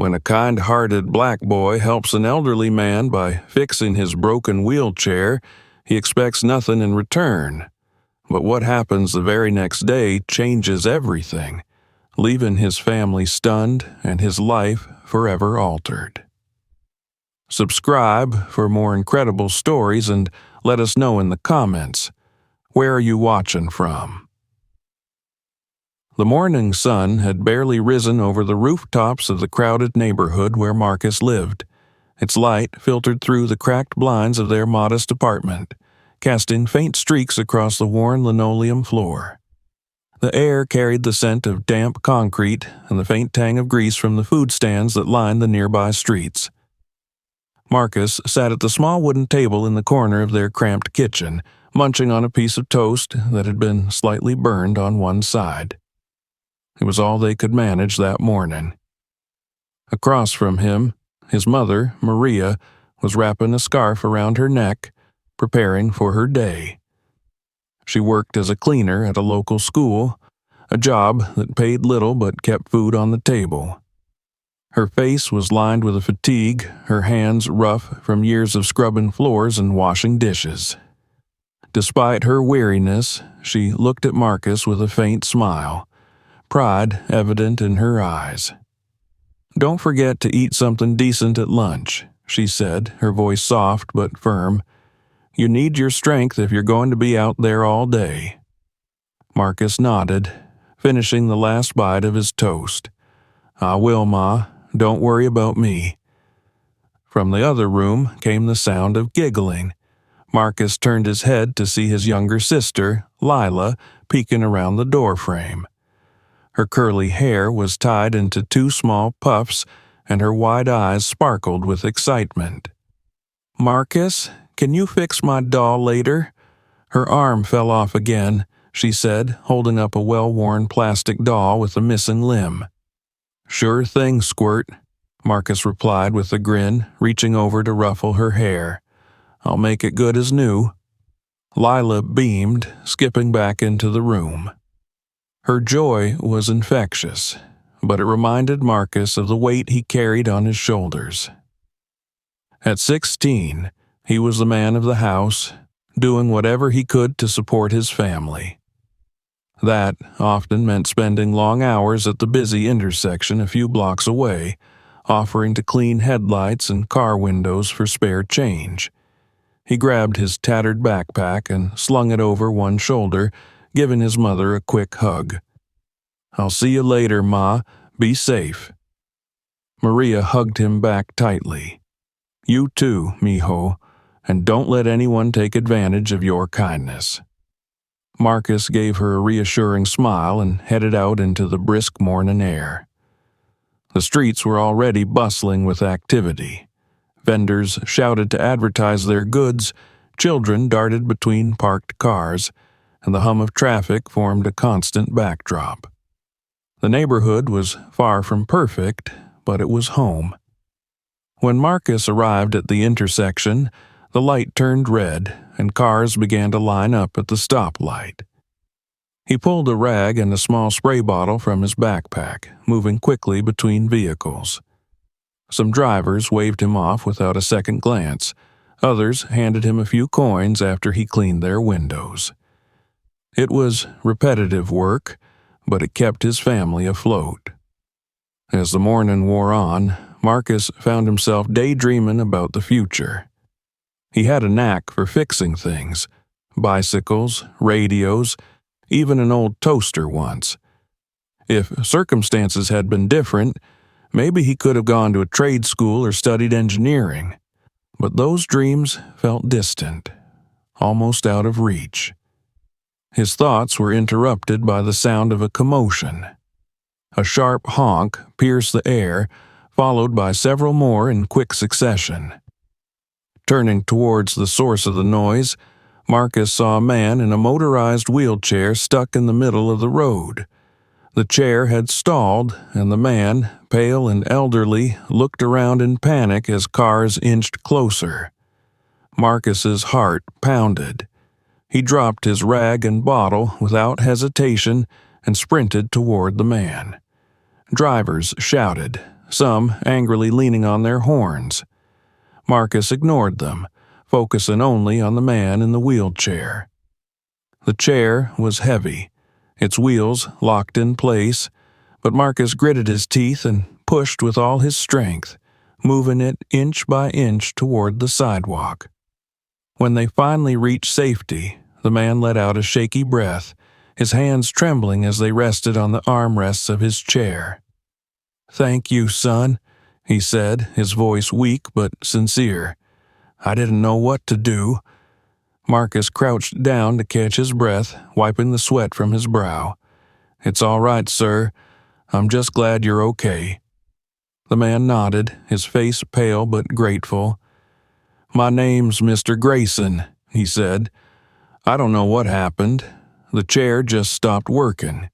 When a kind-hearted black boy helps an elderly man by fixing his broken wheelchair, he expects nothing in return. But what happens the very next day changes everything, leaving his family stunned and his life forever altered. Subscribe for more incredible stories and let us know in the comments. Where are you watching from? The morning sun had barely risen over the rooftops of the crowded neighborhood where Marcus lived. Its light filtered through the cracked blinds of their modest apartment, casting faint streaks across the worn linoleum floor. The air carried the scent of damp concrete and the faint tang of grease from the food stands that lined the nearby streets. Marcus sat at the small wooden table in the corner of their cramped kitchen, munching on a piece of toast that had been slightly burned on one side. It was all they could manage that morning. Across from him, his mother, Maria, was wrapping a scarf around her neck, preparing for her day. She worked as a cleaner at a local school, a job that paid little but kept food on the table. Her face was lined with a fatigue, her hands rough from years of scrubbing floors and washing dishes. Despite her weariness, she looked at Marcus with a faint smile, pride evident in her eyes. "Don't forget to eat something decent at lunch," she said, her voice soft but firm. "You need your strength if you're going to be out there all day." Marcus nodded, finishing the last bite of his toast. "I will, Ma. Don't worry about me." From the other room came the sound of giggling. Marcus turned his head to see his younger sister, Lila, peeking around the doorframe. Her curly hair was tied into two small puffs, and her wide eyes sparkled with excitement. "Marcus, can you fix my doll later?" Her arm fell off again, she said, holding up a well-worn plastic doll with a missing limb. "Sure thing, Squirt," Marcus replied with a grin, reaching over to ruffle her hair. "I'll make it good as new." Lila beamed, skipping back into the room. Her joy was infectious, but it reminded Marcus of the weight he carried on his shoulders. At 16, he was the man of the house, doing whatever he could to support his family. That often meant spending long hours at the busy intersection a few blocks away, offering to clean headlights and car windows for spare change. He grabbed his tattered backpack and slung it over one shoulder, giving his mother a quick hug. "I'll see you later, Ma. Be safe." Maria hugged him back tightly. "You too, mijo, and don't let anyone take advantage of your kindness." Marcus gave her a reassuring smile and headed out into the brisk morning air. The streets were already bustling with activity. Vendors shouted to advertise their goods, children darted between parked cars, and the hum of traffic formed a constant backdrop. The neighborhood was far from perfect, but it was home. When Marcus arrived at the intersection, the light turned red, and cars began to line up at the stoplight. He pulled a rag and a small spray bottle from his backpack, moving quickly between vehicles. Some drivers waved him off without a second glance. Others handed him a few coins after he cleaned their windows. It was repetitive work, but it kept his family afloat. As the morning wore on, Marcus found himself daydreaming about the future. He had a knack for fixing things: bicycles, radios, even an old toaster once. If circumstances had been different, maybe he could have gone to a trade school or studied engineering. But those dreams felt distant, almost out of reach. His thoughts were interrupted by the sound of a commotion. A sharp honk pierced the air, followed by several more in quick succession. Turning towards the source of the noise, Marcus saw a man in a motorized wheelchair stuck in the middle of the road. The chair had stalled, and the man, pale and elderly, looked around in panic as cars inched closer. Marcus's heart pounded. He dropped his rag and bottle without hesitation and sprinted toward the man. Drivers shouted, some angrily leaning on their horns. Marcus ignored them, focusing only on the man in the wheelchair. The chair was heavy, its wheels locked in place, but Marcus gritted his teeth and pushed with all his strength, moving it inch by inch toward the sidewalk. When they finally reached safety, the man let out a shaky breath, his hands trembling as they rested on the armrests of his chair. "Thank you, son," he said, his voice weak but sincere. "I didn't know what to do." Marcus crouched down to catch his breath, wiping the sweat from his brow. "It's all right, sir. I'm just glad you're okay." The man nodded, his face pale but grateful. "My name's Mr. Grayson," he said. "I don't know what happened. The chair just stopped working."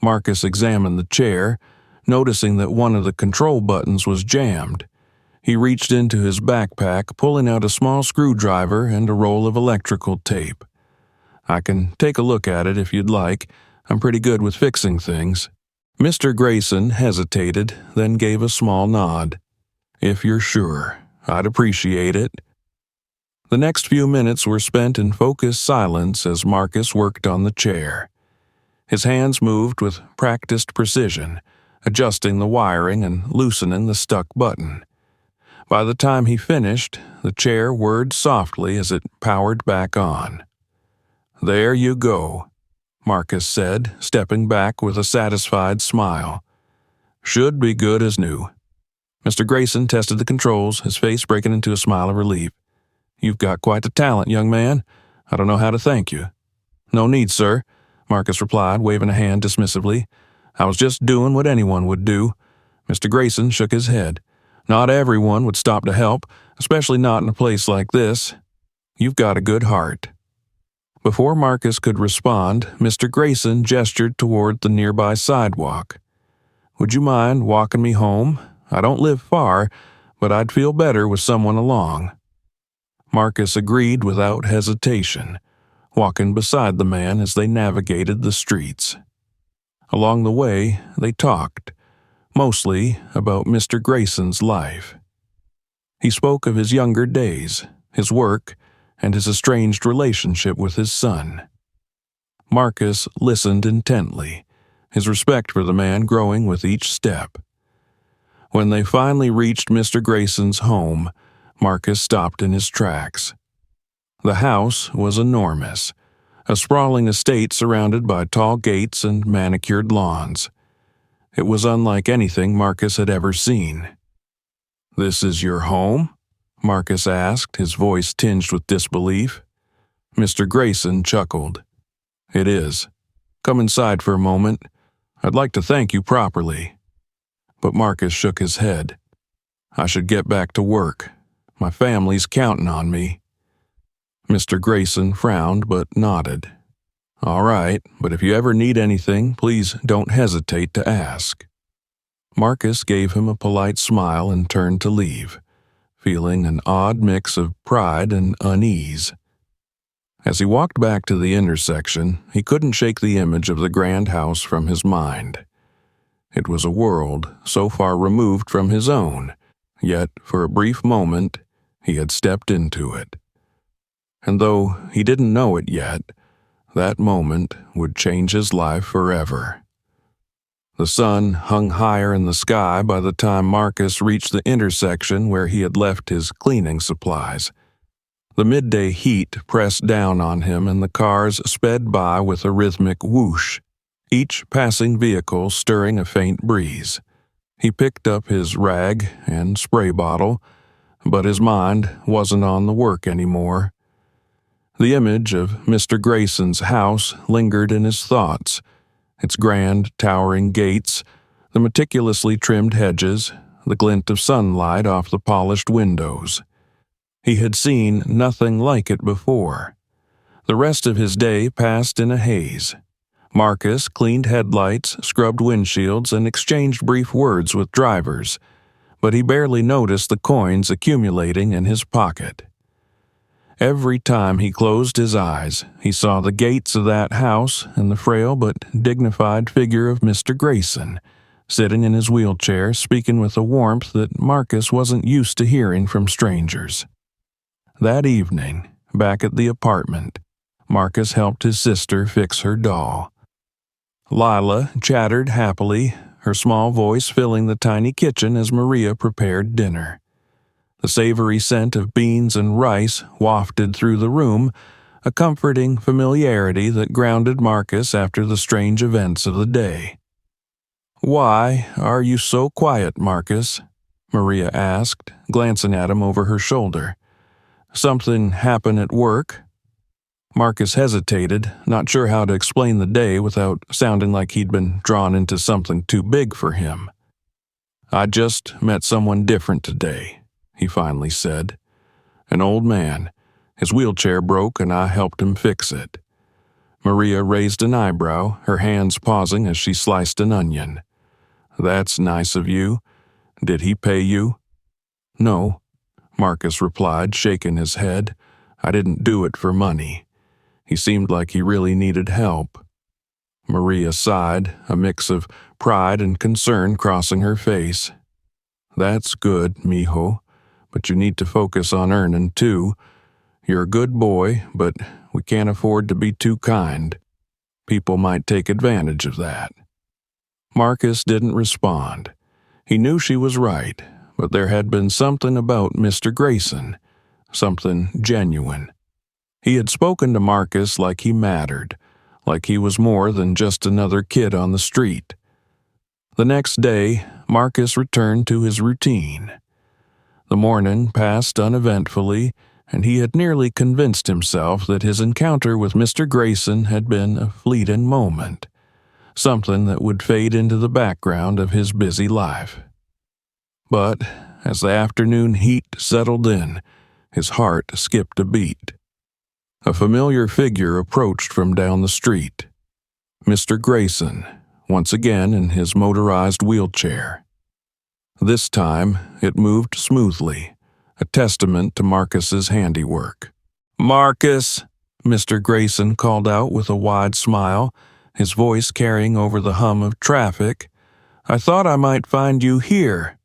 Marcus examined the chair, noticing that one of the control buttons was jammed. He reached into his backpack, pulling out a small screwdriver and a roll of electrical tape. "I can take a look at it if you'd like. I'm pretty good with fixing things." Mr. Grayson hesitated, then gave a small nod. "If you're sure, I'd appreciate it." The next few minutes were spent in focused silence as Marcus worked on the chair. His hands moved with practiced precision, adjusting the wiring and loosening the stuck button. By the time he finished, the chair whirred softly as it powered back on. "There you go," Marcus said, stepping back with a satisfied smile. "Should be good as new." Mr. Grayson tested the controls, his face breaking into a smile of relief. "You've got quite the talent, young man. I don't know how to thank you." "No need, sir," Marcus replied, waving a hand dismissively. "I was just doing what anyone would do." Mr. Grayson shook his head. "Not everyone would stop to help, especially not in a place like this. You've got a good heart." Before Marcus could respond, Mr. Grayson gestured toward the nearby sidewalk. "Would you mind walking me home? I don't live far, but I'd feel better with someone along." Marcus agreed without hesitation, walking beside the man as they navigated the streets. Along the way, they talked, mostly about Mr. Grayson's life. He spoke of his younger days, his work, and his estranged relationship with his son. Marcus listened intently, his respect for the man growing with each step. When they finally reached Mr. Grayson's home, Marcus stopped in his tracks. The house was enormous, a sprawling estate surrounded by tall gates and manicured lawns. It was unlike anything Marcus had ever seen. "This is your home?" Marcus asked, his voice tinged with disbelief. Mr. Grayson chuckled. "It is. Come inside for a moment. I'd like to thank you properly." But Marcus shook his head. "I should get back to work. My family's counting on me." Mr. Grayson frowned but nodded. "All right, but if you ever need anything, please don't hesitate to ask." Marcus gave him a polite smile and turned to leave, feeling an odd mix of pride and unease. As he walked back to the intersection, he couldn't shake the image of the grand house from his mind. It was a world so far removed from his own, yet for a brief moment he had stepped into it. And though he didn't know it yet, that moment would change his life forever. The sun hung higher in the sky by the time Marcus reached the intersection where he had left his cleaning supplies. The midday heat pressed down on him and the cars sped by with a rhythmic whoosh, each passing vehicle stirring a faint breeze. He picked up his rag and spray bottle, but his mind wasn't on the work anymore. The image of Mr. Grayson's house lingered in his thoughts, its grand, towering gates, the meticulously trimmed hedges, the glint of sunlight off the polished windows. He had seen nothing like it before. The rest of his day passed in a haze. Marcus cleaned headlights, scrubbed windshields, and exchanged brief words with drivers, but he barely noticed the coins accumulating in his pocket. Every time he closed his eyes, he saw the gates of that house and the frail but dignified figure of Mr. Grayson, sitting in his wheelchair, speaking with a warmth that Marcus wasn't used to hearing from strangers. That evening, back at the apartment, Marcus helped his sister fix her doll. Lila chattered happily, her small voice filling the tiny kitchen as Maria prepared dinner. The savory scent of beans and rice wafted through the room, a comforting familiarity that grounded Marcus after the strange events of the day. "Why are you so quiet, Marcus?" Maria asked, glancing at him over her shoulder. "Something happened at work?" Marcus hesitated, not sure how to explain the day without sounding like he'd been drawn into something too big for him. "I just met someone different today," he finally said. "An old man. His wheelchair broke and I helped him fix it." Maria raised an eyebrow, her hands pausing as she sliced an onion. "That's nice of you. Did he pay you?" "No," Marcus replied, shaking his head. "I didn't do it for money. He seemed like he really needed help." Maria sighed, a mix of pride and concern crossing her face. "That's good, mijo, but you need to focus on earning too. You're a good boy, but we can't afford to be too kind. People might take advantage of that." Marcus didn't respond. He knew she was right, but there had been something about Mr. Grayson, something genuine. He had spoken to Marcus like he mattered, like he was more than just another kid on the street. The next day, Marcus returned to his routine. The morning passed uneventfully, and he had nearly convinced himself that his encounter with Mr. Grayson had been a fleeting moment, something that would fade into the background of his busy life. But as the afternoon heat settled in, his heart skipped a beat. A familiar figure approached from down the street. Mr. Grayson, once again in his motorized wheelchair. This time, it moved smoothly, a testament to Marcus's handiwork. "Marcus," Mr. Grayson called out with a wide smile, his voice carrying over the hum of traffic. "I thought I might find you here."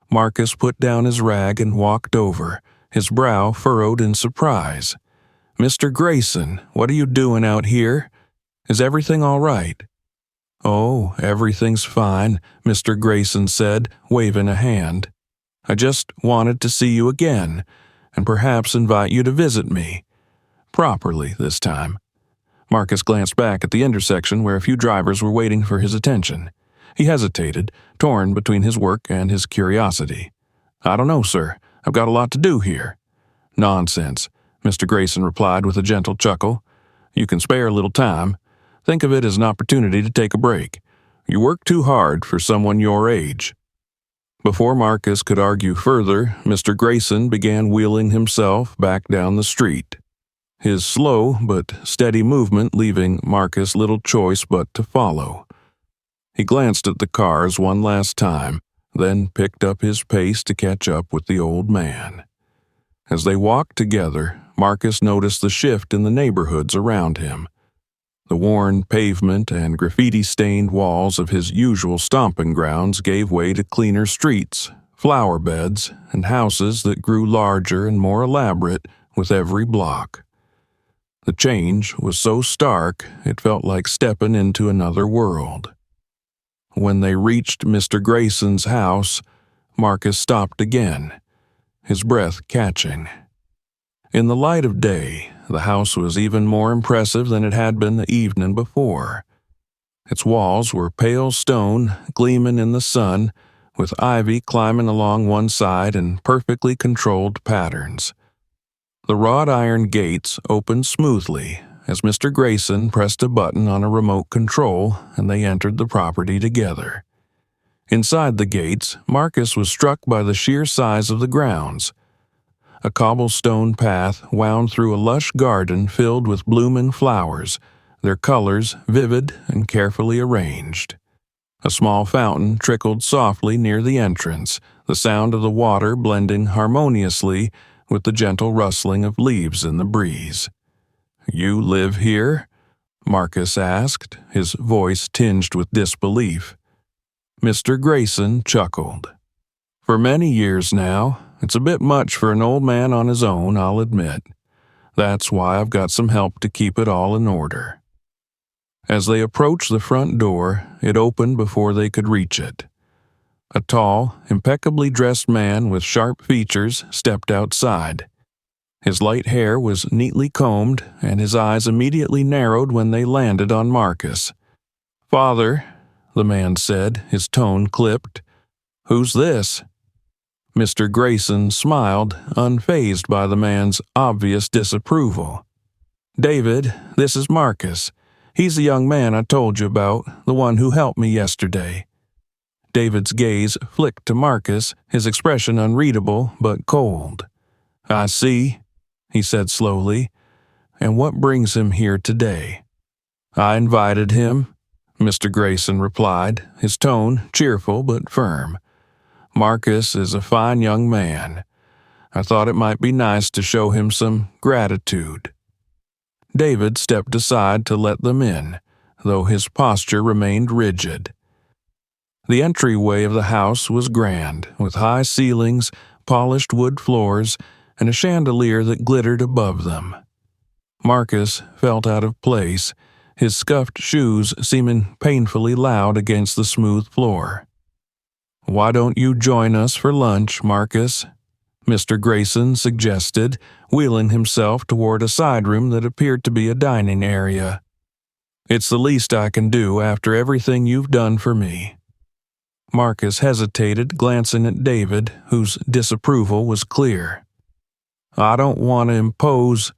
Marcus put down his rag and walked over, his brow furrowed in surprise. "Mr. Grayson, what are you doing out here? Is everything all right?" "Oh, everything's fine," Mr. Grayson said, waving a hand. "I just wanted to see you again, and perhaps invite you to visit me. Properly this time." Marcus glanced back at the intersection where a few drivers were waiting for his attention. He hesitated, torn between his work and his curiosity. "I don't know, sir. I've got a lot to do here." "Nonsense," Mr. Grayson replied with a gentle chuckle. "You can spare a little time. Think of it as an opportunity to take a break. You work too hard for someone your age." Before Marcus could argue further, Mr. Grayson began wheeling himself back down the street, his slow but steady movement leaving Marcus little choice but to follow. He glanced at the cars one last time, then picked up his pace to catch up with the old man. As they walked together, Marcus noticed the shift in the neighborhoods around him. The worn pavement and graffiti-stained walls of his usual stomping grounds gave way to cleaner streets, flower beds, and houses that grew larger and more elaborate with every block. The change was so stark it felt like stepping into another world. When they reached Mr. Grayson's house, Marcus stopped again, his breath catching. In the light of day, the house was even more impressive than it had been the evening before. Its walls were pale stone, gleaming in the sun, with ivy climbing along one side in perfectly controlled patterns. The wrought iron gates opened smoothly as Mr. Grayson pressed a button on a remote control and they entered the property together. Inside the gates, Marcus was struck by the sheer size of the grounds. A cobblestone path wound through a lush garden filled with blooming flowers, their colors vivid and carefully arranged. A small fountain trickled softly near the entrance, the sound of the water blending harmoniously with the gentle rustling of leaves in the breeze. "You live here?" Marcus asked, his voice tinged with disbelief. Mr. Grayson chuckled. "For many years now. It's a bit much for an old man on his own, I'll admit. That's why I've got some help to keep it all in order." As they approached the front door, it opened before they could reach it. A tall, impeccably dressed man with sharp features stepped outside. His light hair was neatly combed, and his eyes immediately narrowed when they landed on Marcus. "Father," the man said, his tone clipped. "Who's this?" Mr. Grayson smiled, unfazed by the man's obvious disapproval. "David, this is Marcus. He's the young man I told you about, the one who helped me yesterday." David's gaze flicked to Marcus, his expression unreadable but cold. "I see," he said slowly. "And what brings him here today?" "I invited him," Mr. Grayson replied, his tone cheerful but firm. "Marcus is a fine young man. I thought it might be nice to show him some gratitude." David stepped aside to let them in, though his posture remained rigid. The entryway of the house was grand, with high ceilings, polished wood floors, and a chandelier that glittered above them. Marcus felt out of place, his scuffed shoes seeming painfully loud against the smooth floor. "Why don't you join us for lunch, Marcus?" Mr. Grayson suggested, wheeling himself toward a side room that appeared to be a dining area. "It's the least I can do after everything you've done for me." Marcus hesitated, glancing at David, whose disapproval was clear. "I don't want to impose—"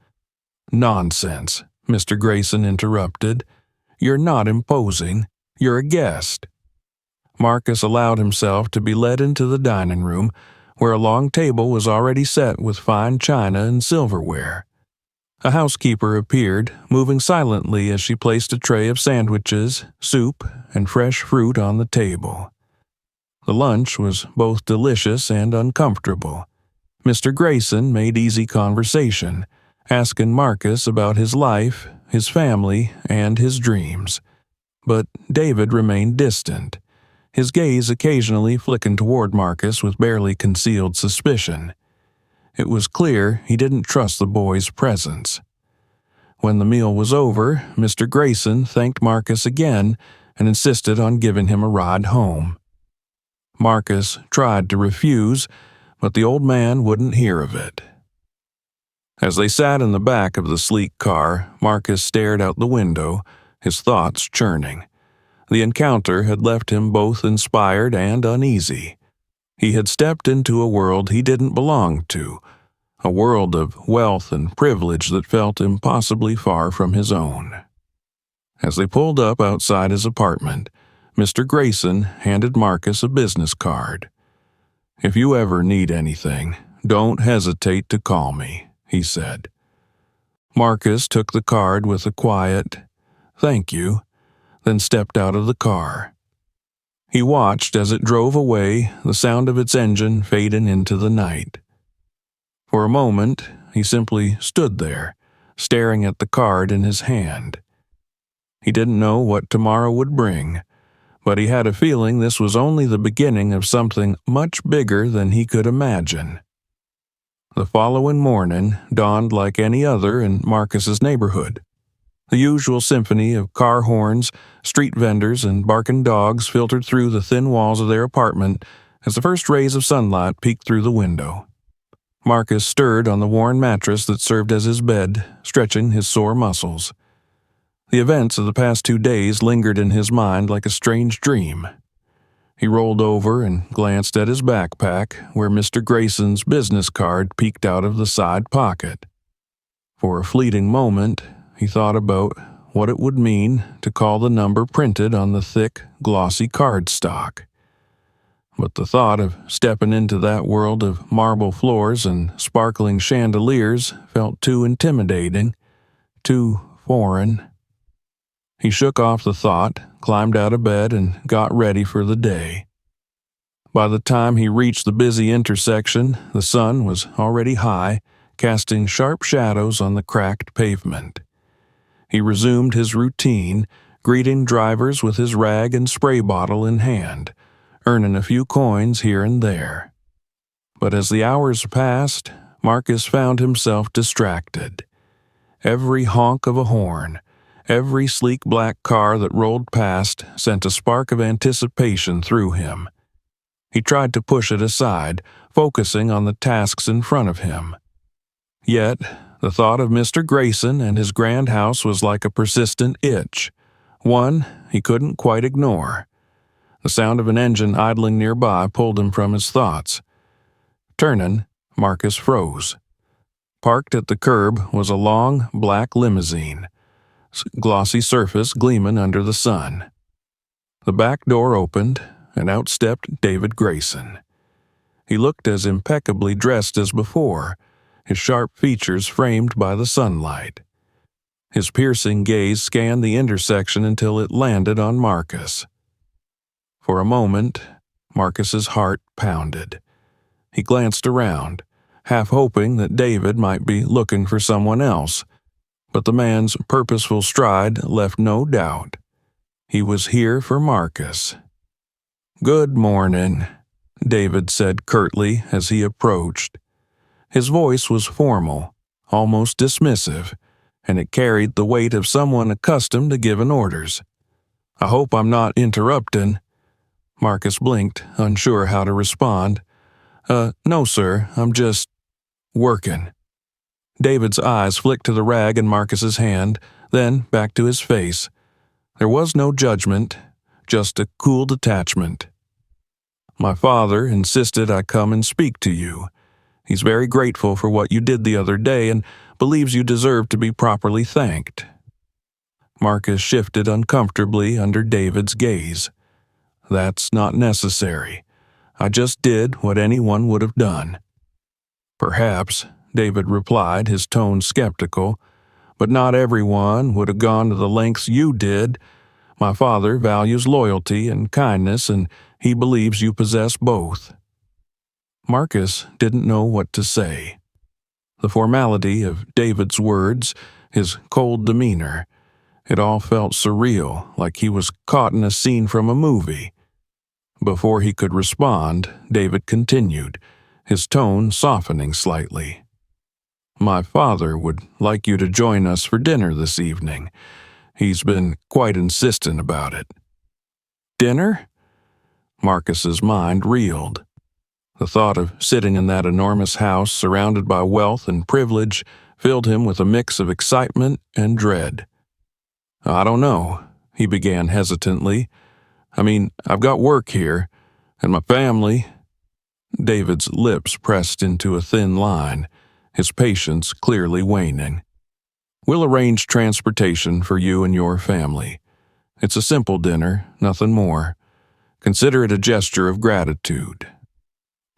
"Nonsense," Mr. Grayson interrupted. "You're not imposing. You're a guest." Marcus allowed himself to be led into the dining room, where a long table was already set with fine china and silverware. A housekeeper appeared, moving silently as she placed a tray of sandwiches, soup, and fresh fruit on the table. The lunch was both delicious and uncomfortable. Mr. Grayson made easy conversation, asking Marcus about his life, his family, and his dreams. But David remained distant, his gaze occasionally flicking toward Marcus with barely concealed suspicion. It was clear he didn't trust the boy's presence. When the meal was over, Mr. Grayson thanked Marcus again and insisted on giving him a ride home. Marcus tried to refuse, but the old man wouldn't hear of it. As they sat in the back of the sleek car, Marcus stared out the window, his thoughts churning. The encounter had left him both inspired and uneasy. He had stepped into a world he didn't belong to, a world of wealth and privilege that felt impossibly far from his own. As they pulled up outside his apartment, Mr. Grayson handed Marcus a business card. "If you ever need anything, don't hesitate to call me," he said. Marcus took the card with a quiet, "Thank you," then stepped out of the car. He watched as it drove away, the sound of its engine fading into the night. For a moment, he simply stood there, staring at the card in his hand. He didn't know what tomorrow would bring, but he had a feeling this was only the beginning of something much bigger than he could imagine. The following morning dawned like any other in Marcus's neighborhood. The usual symphony of car horns, street vendors, and barking dogs filtered through the thin walls of their apartment as the first rays of sunlight peeked through the window. Marcus stirred on the worn mattress that served as his bed, stretching his sore muscles. The events of the past 2 days lingered in his mind like a strange dream. He rolled over and glanced at his backpack, where Mr. Grayson's business card peeked out of the side pocket. For a fleeting moment, he thought about what it would mean to call the number printed on the thick, glossy cardstock. But the thought of stepping into that world of marble floors and sparkling chandeliers felt too intimidating, too foreign. He shook off the thought, climbed out of bed, and got ready for the day. By the time he reached the busy intersection, the sun was already high, casting sharp shadows on the cracked pavement. He resumed his routine, greeting drivers with his rag and spray bottle in hand, earning a few coins here and there. But as the hours passed, Marcus found himself distracted. Every honk of a horn, every sleek black car that rolled past sent a spark of anticipation through him. He tried to push it aside, focusing on the tasks in front of him. Yet, the thought of Mr. Grayson and his grand house was like a persistent itch, one he couldn't quite ignore. The sound of an engine idling nearby pulled him from his thoughts. Turning, Marcus froze. Parked at the curb was a long, black limousine, glossy surface gleaming under the sun. The back door opened, and out stepped David Grayson. He looked as impeccably dressed as before, his sharp features framed by the sunlight. His piercing gaze scanned the intersection until it landed on Marcus. For a moment, Marcus's heart pounded. He glanced around, half hoping that David might be looking for someone else, but the man's purposeful stride left no doubt. He was here for Marcus. "Good morning," David said curtly as he approached. His voice was formal, almost dismissive, and it carried the weight of someone accustomed to giving orders. "I hope I'm not interrupting." Marcus blinked, unsure how to respond. No, sir, I'm just working." David's eyes flicked to the rag in Marcus's hand, then back to his face. There was no judgment, just a cool detachment. "My father insisted I come and speak to you. He's very grateful for what you did the other day and believes you deserve to be properly thanked." Marcus shifted uncomfortably under David's gaze. "That's not necessary. I just did what anyone would have done." "Perhaps," David replied, his tone skeptical, "but not everyone would have gone to the lengths you did. My father values loyalty and kindness, and he believes you possess both." Marcus didn't know what to say. The formality of David's words, his cold demeanor, it all felt surreal, like he was caught in a scene from a movie. Before he could respond, David continued, his tone softening slightly. "My father would like you to join us for dinner this evening. He's been quite insistent about it." "Dinner?" Marcus's mind reeled. The thought of sitting in that enormous house surrounded by wealth and privilege filled him with a mix of excitement and dread. "I don't know," he began hesitantly. "I mean, I've got work here, and my family." David's lips pressed into a thin line, his patience clearly waning. "We'll arrange transportation for you and your family. It's a simple dinner, nothing more. Consider it a gesture of gratitude."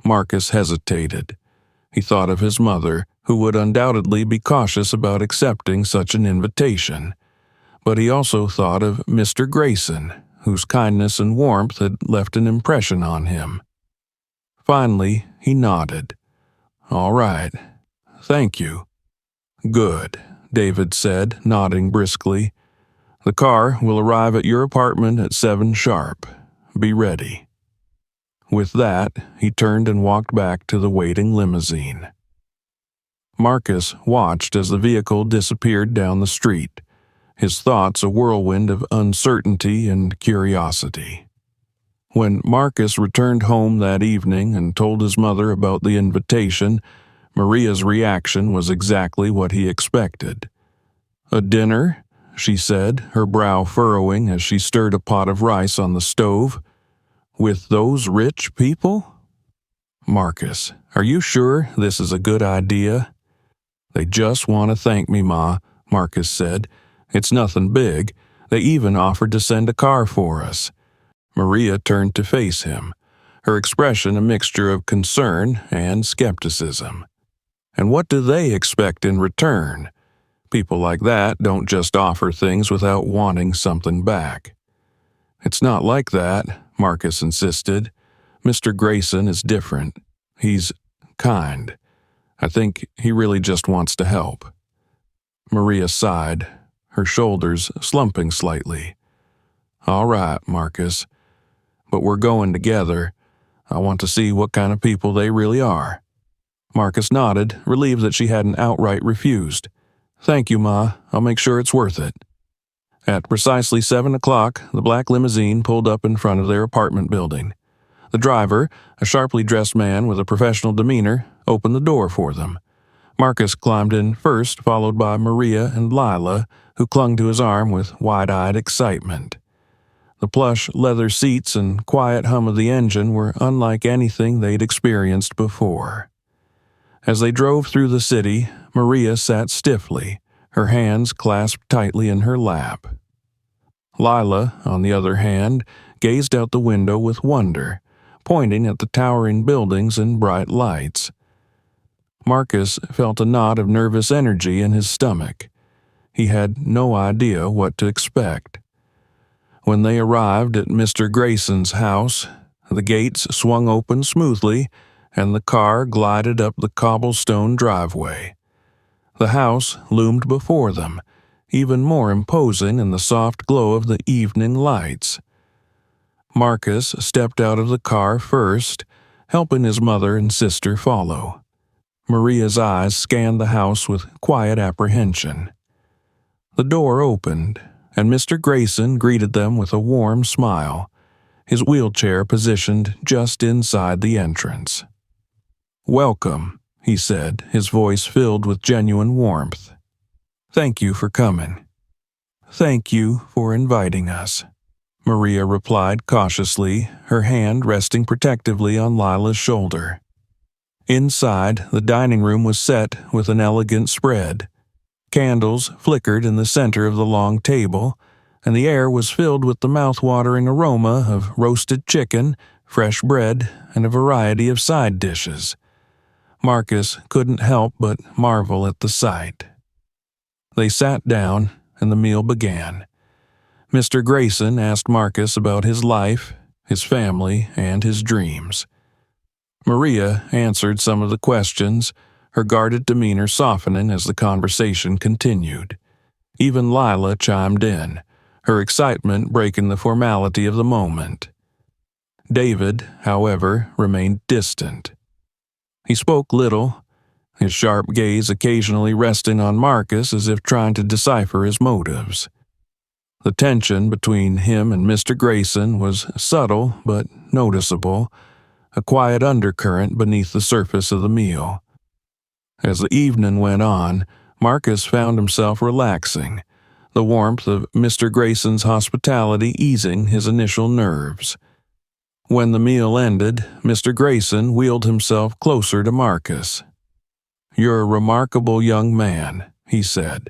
Marcus hesitated. He thought of his mother, who would undoubtedly be cautious about accepting such an invitation. But he also thought of Mr. Grayson, whose kindness and warmth had left an impression on him. Finally, he nodded. "All right. Thank you." "Good," David said, nodding briskly. "The car will arrive at your apartment at 7 sharp. Be ready." With that, he turned and walked back to the waiting limousine. Marcus watched as the vehicle disappeared down the street, his thoughts a whirlwind of uncertainty and curiosity. When Marcus returned home that evening and told his mother about the invitation, Maria's reaction was exactly what he expected. "A dinner?" she said, her brow furrowing as she stirred a pot of rice on the stove. "With those rich people?" "Marcus, are you sure this is a good idea?" "They just want to thank me, Ma," Marcus said. "It's nothing big. They even offered to send a car for us." Maria turned to face him, her expression a mixture of concern and skepticism. "And what do they expect in return? People like that don't just offer things without wanting something back." "It's not like that," Marcus insisted. "Mr. Grayson is different. He's kind. I think he really just wants to help." Maria sighed, her shoulders slumping slightly. "All right, Marcus. but we're going together. I want to see what kind of people they really are." Marcus nodded, relieved that she hadn't outright refused. "Thank you, Ma. I'll make sure it's worth it." At precisely 7 o'clock, the black limousine pulled up in front of their apartment building. The driver, a sharply dressed man with a professional demeanor, opened the door for them. Marcus climbed in first, followed by Maria and Lila, who clung to his arm with wide-eyed excitement. The plush leather seats and quiet hum of the engine were unlike anything they'd experienced before. As they drove through the city, Maria sat stiffly, her hands clasped tightly in her lap. Lila, on the other hand, gazed out the window with wonder, pointing at the towering buildings and bright lights. Marcus felt a knot of nervous energy in his stomach. He had no idea what to expect. When they arrived at Mr. Grayson's house, the gates swung open smoothly, and the car glided up the cobblestone driveway. The house loomed before them, even more imposing in the soft glow of the evening lights. Marcus stepped out of the car first, helping his mother and sister follow. Maria's eyes scanned the house with quiet apprehension. The door opened, and Mr. Grayson greeted them with a warm smile, his wheelchair positioned just inside the entrance. "Welcome," he said, his voice filled with genuine warmth. "Thank you for coming." "Thank you for inviting us," Maria replied cautiously, her hand resting protectively on Lila's shoulder. Inside, the dining room was set with an elegant spread. Candles flickered in the center of the long table, and the air was filled with the mouth-watering aroma of roasted chicken, fresh bread, and a variety of side dishes. Marcus couldn't help but marvel at the sight. They sat down, and the meal began. Mr. Grayson asked Marcus about his life, his family, and his dreams. Maria answered some of the questions, her guarded demeanor softening as the conversation continued. Even Lila chimed in, her excitement breaking the formality of the moment. David, however, remained distant. He spoke little, his sharp gaze occasionally resting on Marcus as if trying to decipher his motives. The tension between him and Mr. Grayson was subtle but noticeable, a quiet undercurrent beneath the surface of the meal. As the evening went on, Marcus found himself relaxing, the warmth of Mr. Grayson's hospitality easing his initial nerves. When the meal ended, Mr. Grayson wheeled himself closer to Marcus. "You're a remarkable young man," he said,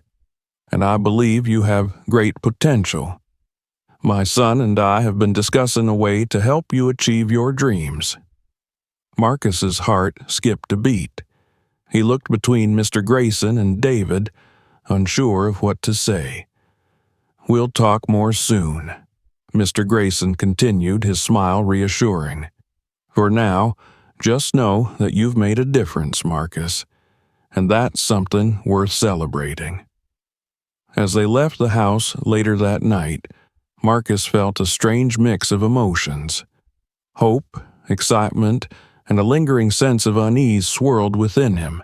"and I believe you have great potential. My son and I have been discussing a way to help you achieve your dreams." Marcus's heart skipped a beat. He looked between Mr. Grayson and David, unsure of what to say. "We'll talk more soon," Mr. Grayson continued, his smile reassuring. "For now, just know that you've made a difference, Marcus, and that's something worth celebrating." As they left the house later that night, Marcus felt a strange mix of emotions. Hope, excitement, and a lingering sense of unease swirled within him.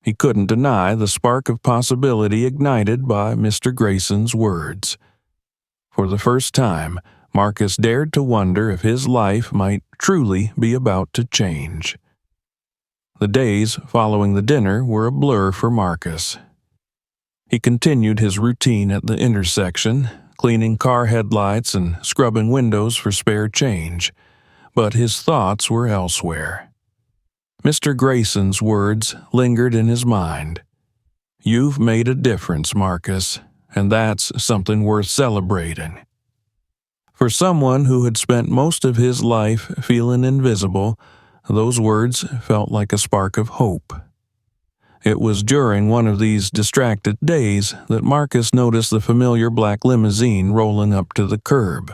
He couldn't deny the spark of possibility ignited by Mr. Grayson's words. For the first time, Marcus dared to wonder if his life might truly be about to change. The days following the dinner were a blur for Marcus. He continued his routine at the intersection, cleaning car headlights and scrubbing windows for spare change, but his thoughts were elsewhere. Mr. Grayson's words lingered in his mind. "You've made a difference, Marcus, and that's something worth celebrating." For someone who had spent most of his life feeling invisible, those words felt like a spark of hope. It was during one of these distracted days that Marcus noticed the familiar black limousine rolling up to the curb.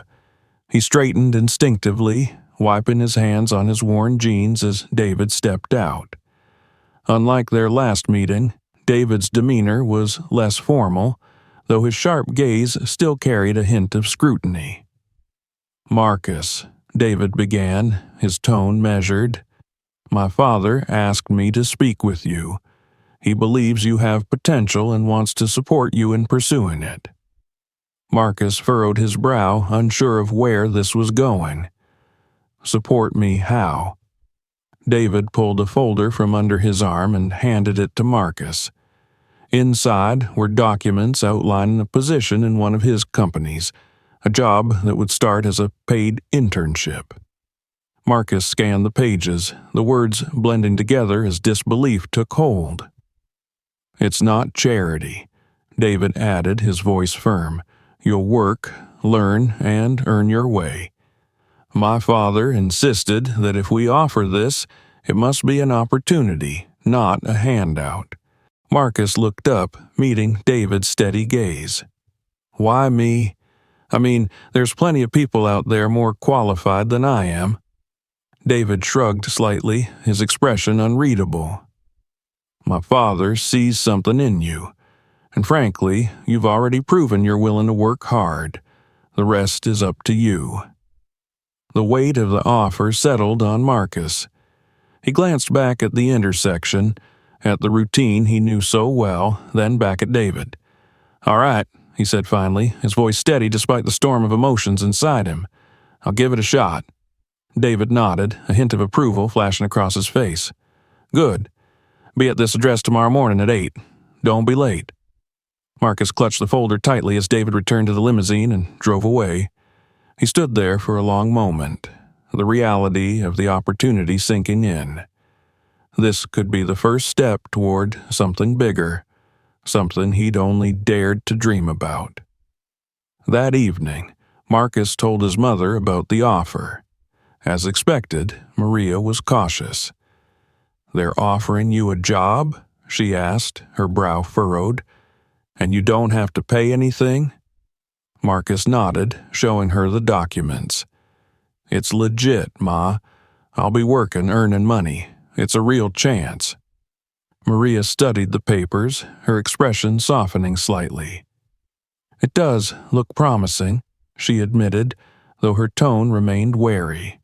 He straightened instinctively, wiping his hands on his worn jeans as David stepped out. Unlike their last meeting, David's demeanor was less formal, though his sharp gaze still carried a hint of scrutiny. "Marcus," David began, his tone measured. "My father asked me to speak with you. He believes you have potential and wants to support you in pursuing it." Marcus furrowed his brow, unsure of where this was going. "Support me how?" David pulled a folder from under his arm and handed it to Marcus. Inside were documents outlining a position in one of his companies, a job that would start as a paid internship. Marcus scanned the pages, the words blending together as disbelief took hold. "It's not charity," David added, his voice firm. "You'll work, learn, and earn your way. My father insisted that if we offer this, it must be an opportunity, not a handout." Marcus looked up, meeting David's steady gaze. "Why me? I mean, there's plenty of people out there more qualified than I am." David shrugged slightly, his expression unreadable. "My father sees something in you, and frankly, you've already proven you're willing to work hard. The rest is up to you." The weight of the offer settled on Marcus. He glanced back at the intersection, at the routine he knew so well, then back at David. "All right," he said finally, his voice steady despite the storm of emotions inside him. "I'll give it a shot." David nodded, a hint of approval flashing across his face. "Good. Be at this address tomorrow morning at 8. Don't be late." Marcus clutched the folder tightly as David returned to the limousine and drove away. He stood there for a long moment, the reality of the opportunity sinking in. This could be the first step toward something bigger, something he'd only dared to dream about. That evening, Marcus told his mother about the offer. As expected, Maria was cautious. "They're offering you a job?" she asked, her brow furrowed. "And you don't have to pay anything?" Marcus nodded, showing her the documents. "It's legit, Ma. I'll be working, earning money. It's a real chance." Maria studied the papers, her expression softening slightly. "It does look promising," she admitted, though her tone remained wary.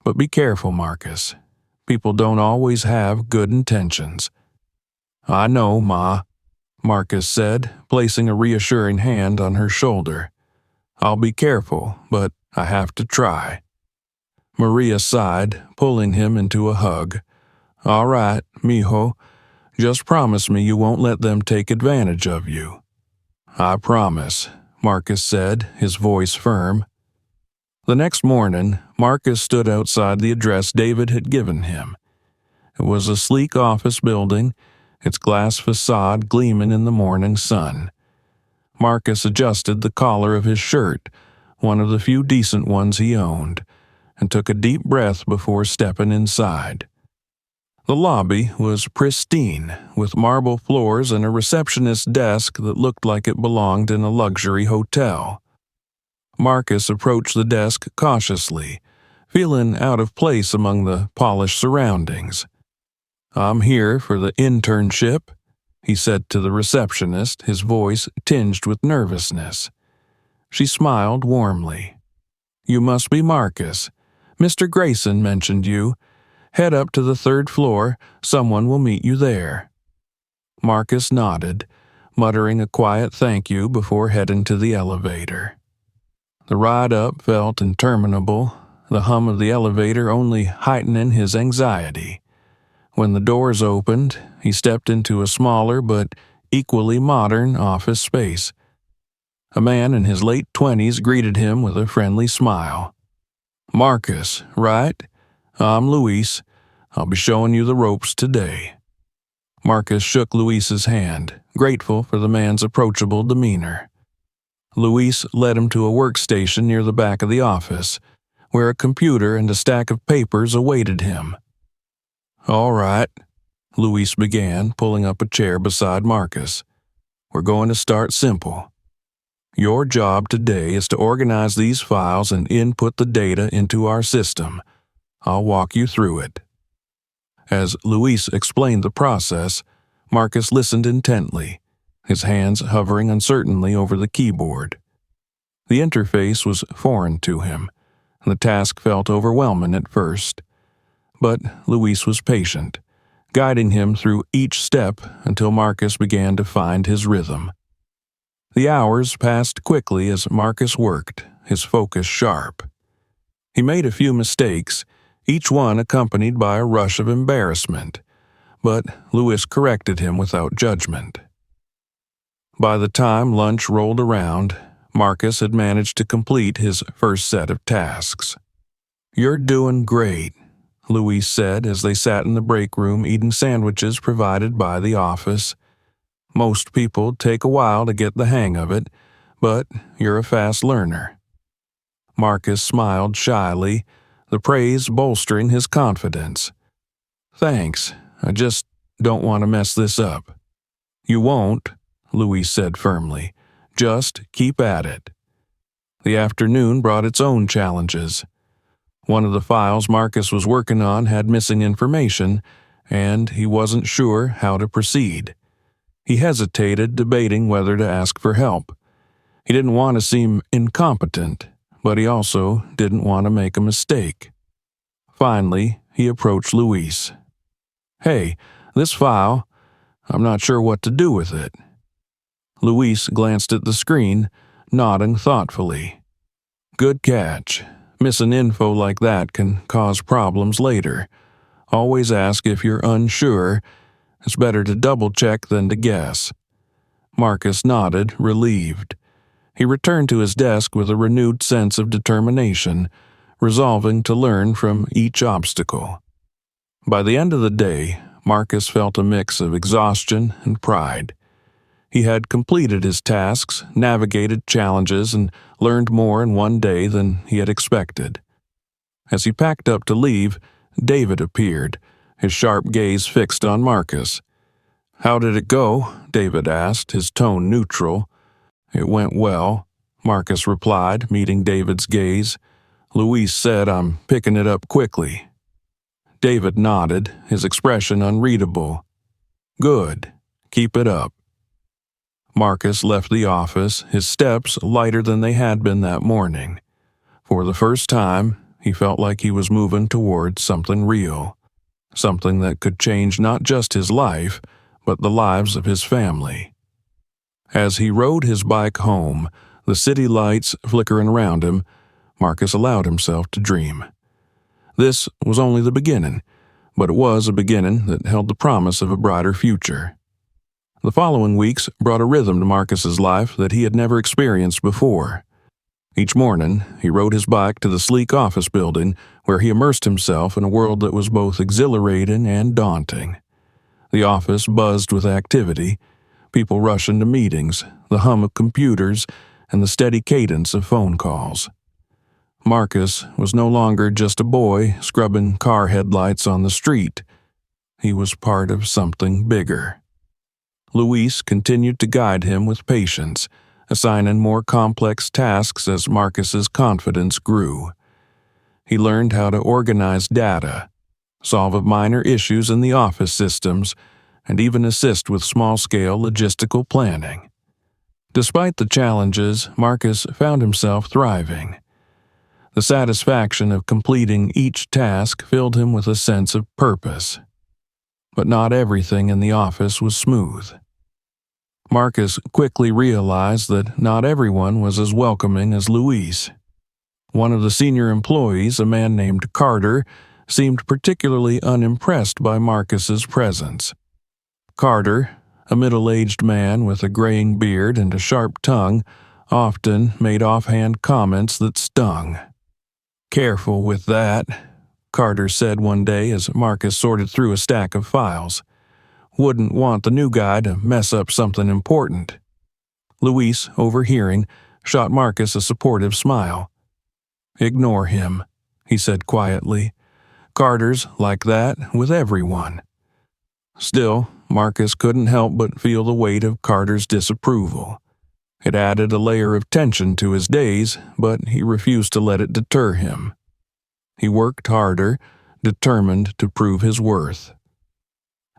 "But be careful, Marcus. People don't always have good intentions." "I know, Ma," Marcus said, placing a reassuring hand on her shoulder. "I'll be careful, but I have to try." Maria sighed, pulling him into a hug. "All right, mijo. Just promise me you won't let them take advantage of you." "I promise," Marcus said, his voice firm. The next morning, Marcus stood outside the address David had given him. It was a sleek office building, its glass facade gleaming in the morning sun. Marcus adjusted the collar of his shirt, one of the few decent ones he owned, and took a deep breath before stepping inside. The lobby was pristine, with marble floors and a receptionist's desk that looked like it belonged in a luxury hotel. Marcus approached the desk cautiously, feeling out of place among the polished surroundings. "I'm here for the internship," he said to the receptionist, his voice tinged with nervousness. She smiled warmly. "You must be Marcus. Mr. Grayson mentioned you. Head up to the 3rd floor. Someone will meet you there." Marcus nodded, muttering a quiet thank you before heading to the elevator. The ride up felt interminable, the hum of the elevator only heightening his anxiety. When the doors opened, he stepped into a smaller but equally modern office space. A man in his late 20s greeted him with a friendly smile. "Marcus, right? I'm Luis. I'll be showing you the ropes today." Marcus shook Luis's hand, grateful for the man's approachable demeanor. Luis led him to a workstation near the back of the office, where a computer and a stack of papers awaited him. "All right," Luis began, pulling up a chair beside Marcus. "We're going to start simple. Your job today is to organize these files and input the data into our system. I'll walk you through it." As Luis explained the process, Marcus listened intently, his hands hovering uncertainly over the keyboard. The interface was foreign to him, The task felt overwhelming at first, but Luis was patient, guiding him through each step until Marcus began to find his rhythm. The hours passed quickly as Marcus worked, his focus sharp. He made a few mistakes, each one accompanied by a rush of embarrassment, but Luis corrected him without judgment. By the time lunch rolled around, Marcus had managed to complete his first set of tasks. "You're doing great," Luis said as they sat in the break room eating sandwiches provided by the office. "Most people take a while to get the hang of it, but you're a fast learner." Marcus smiled shyly, the praise bolstering his confidence. "Thanks, I just don't want to mess this up." "You won't," Luis said firmly. "Just keep at it." The afternoon brought its own challenges. One of the files Marcus was working on had missing information, and he wasn't sure how to proceed. He hesitated, debating whether to ask for help. He didn't want to seem incompetent, but he also didn't want to make a mistake. Finally, he approached Luis. "Hey, this file, I'm not sure what to do with it." Luis glanced at the screen, nodding thoughtfully. "Good catch. Missing info like that can cause problems later. Always ask if you're unsure. It's better to double-check than to guess." Marcus nodded, relieved. He returned to his desk with a renewed sense of determination, resolving to learn from each obstacle. By the end of the day, Marcus felt a mix of exhaustion and pride. He had completed his tasks, navigated challenges, and learned more in one day than he had expected. As he packed up to leave, David appeared, his sharp gaze fixed on Marcus. "How did it go?" David asked, his tone neutral. "It went well," Marcus replied, meeting David's gaze. "Luis said I'm picking it up quickly." David nodded, his expression unreadable. "Good. Keep it up." Marcus left the office, his steps lighter than they had been that morning. For the first time, he felt like he was moving towards something real, something that could change not just his life, but the lives of his family. As he rode his bike home, the city lights flickering around him, Marcus allowed himself to dream. This was only the beginning, but it was a beginning that held the promise of a brighter future. The following weeks brought a rhythm to Marcus's life that he had never experienced before. Each morning, he rode his bike to the sleek office building where he immersed himself in a world that was both exhilarating and daunting. The office buzzed with activity, people rushing to meetings, the hum of computers, and the steady cadence of phone calls. Marcus was no longer just a boy scrubbing car headlights on the street. He was part of something bigger. Luis continued to guide him with patience, assigning more complex tasks as Marcus's confidence grew. He learned how to organize data, solve minor issues in the office systems, and even assist with small-scale logistical planning. Despite the challenges, Marcus found himself thriving. The satisfaction of completing each task filled him with a sense of purpose. But not everything in the office was smooth. Marcus quickly realized that not everyone was as welcoming as Luis. One of the senior employees, a man named Carter, seemed particularly unimpressed by Marcus's presence. Carter, a middle-aged man with a graying beard and a sharp tongue, often made offhand comments that stung. "Careful with that," Carter said one day as Marcus sorted through a stack of files. "Wouldn't want the new guy to mess up something important." Luis, overhearing, shot Marcus a supportive smile. "Ignore him," he said quietly. "Carter's like that with everyone." Still, Marcus couldn't help but feel the weight of Carter's disapproval. It added a layer of tension to his days, but he refused to let it deter him. He worked harder, determined to prove his worth.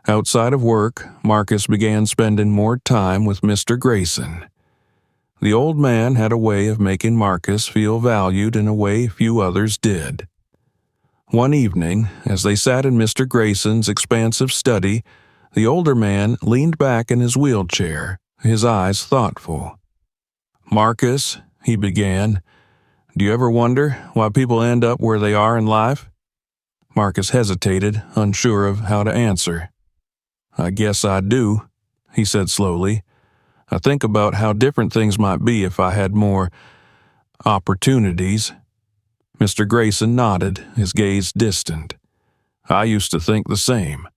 Outside of work, Marcus began spending more time with Mr. Grayson. The old man had a way of making Marcus feel valued in a way few others did. One evening, as they sat in Mr. Grayson's expansive study, the older man leaned back in his wheelchair, his eyes thoughtful. "Marcus," he began, "do you ever wonder why people end up where they are in life?" Marcus hesitated, unsure of how to answer. "I guess I do," he said slowly. "I think about how different things might be if I had more opportunities." Mr. Grayson nodded, his gaze distant. "I used to think the same.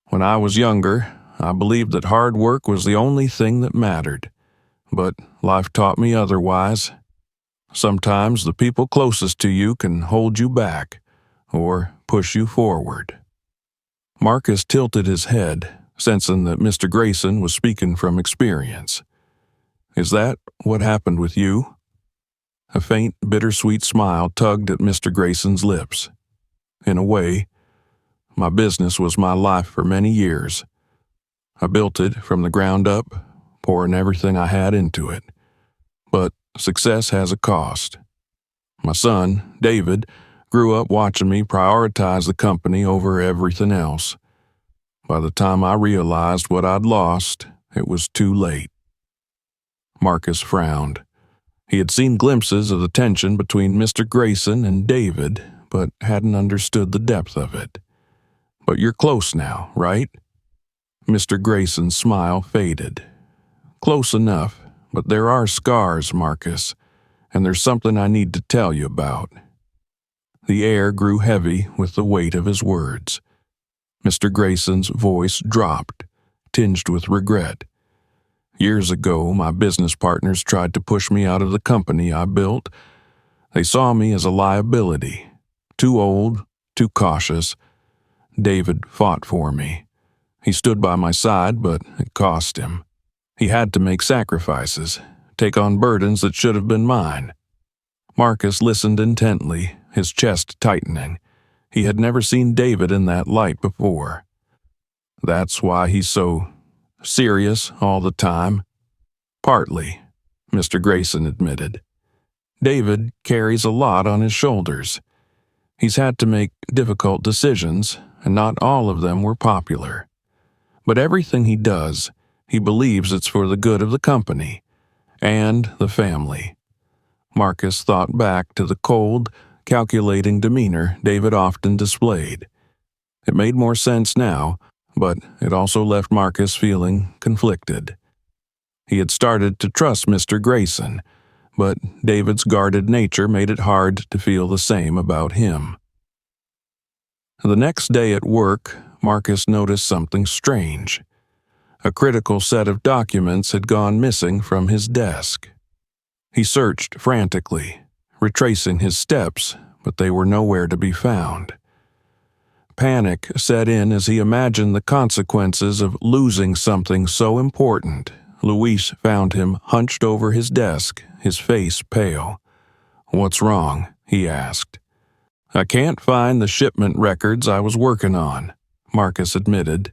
When I was younger, I believed that hard work was the only thing that mattered. But life taught me otherwise. Sometimes the people closest to you can hold you back, or push you forward." Marcus tilted his head, sensing that Mr. Grayson was speaking from experience. "Is that what happened with you?" A faint, bittersweet smile tugged at Mr. Grayson's lips. "In a way, my business was my life for many years. I built it from the ground up, pouring everything I had into it. But success has a cost. My son, David, grew up watching me prioritize the company over everything else. By the time I realized what I'd lost, it was too late." Marcus frowned. He had seen glimpses of the tension between Mr. Grayson and David, but hadn't understood the depth of it. "But you're close now, right?" Mr. Grayson's smile faded. "Close enough, but there are scars, Marcus, and there's something I need to tell you about." The air grew heavy with the weight of his words. Mr. Grayson's voice dropped, tinged with regret. "Years ago, my business partners tried to push me out of the company I built. They saw me as a liability. Too old, too cautious. David fought for me. He stood by my side, but it cost him. He had to make sacrifices, take on burdens that should have been mine." Marcus listened intently, his chest tightening. He had never seen David in that light before. "That's why he's so serious all the time?" "Partly," Mr. Grayson admitted. "David carries a lot on his shoulders. He's had to make difficult decisions, and not all of them were popular. But everything he does, he believes it's for the good of the company and the family." Marcus thought back to the cold, calculating demeanor David often displayed. It made more sense now, but it also left Marcus feeling conflicted. He had started to trust Mr. Grayson, but David's guarded nature made it hard to feel the same about him. The next day at work, Marcus noticed something strange. A critical set of documents had gone missing from his desk. He searched frantically, retracing his steps, but they were nowhere to be found. Panic set in as he imagined the consequences of losing something so important. Luis found him hunched over his desk, his face pale. "What's wrong?" he asked. "I can't find the shipment records I was working on," Marcus admitted.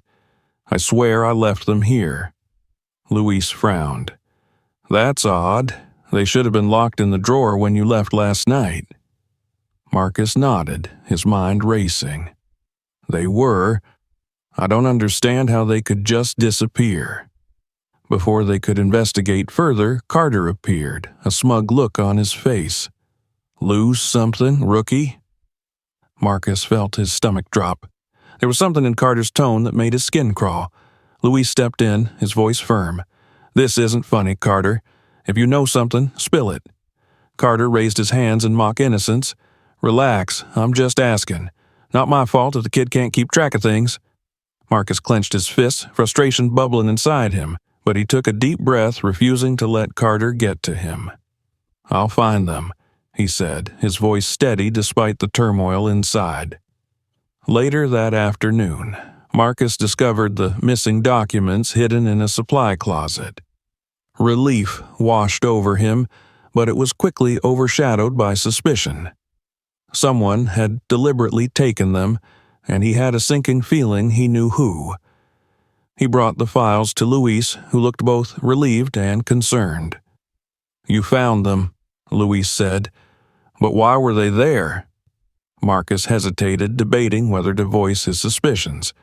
"I swear I left them here." Luis frowned. "That's odd. They should have been locked in the drawer when you left last night." Marcus nodded, his mind racing. "They were. I don't understand how they could just disappear." Before they could investigate further, Carter appeared, a smug look on his face. "Lose something, rookie?" Marcus felt his stomach drop. There was something in Carter's tone that made his skin crawl. Luis stepped in, his voice firm. "This isn't funny, Carter. If you know something, spill it." Carter raised his hands in mock innocence. "Relax, I'm just asking. Not my fault if the kid can't keep track of things." Marcus clenched his fists, frustration bubbling inside him, but he took a deep breath, refusing to let Carter get to him. "I'll find them," he said, his voice steady despite the turmoil inside. Later that afternoon, Marcus discovered the missing documents hidden in a supply closet. Relief washed over him, but it was quickly overshadowed by suspicion. Someone had deliberately taken them, and he had a sinking feeling he knew who. He brought the files to Luis, who looked both relieved and concerned. You found them, Louise said. But why were they there? Marcus hesitated, debating whether to voice his suspicions.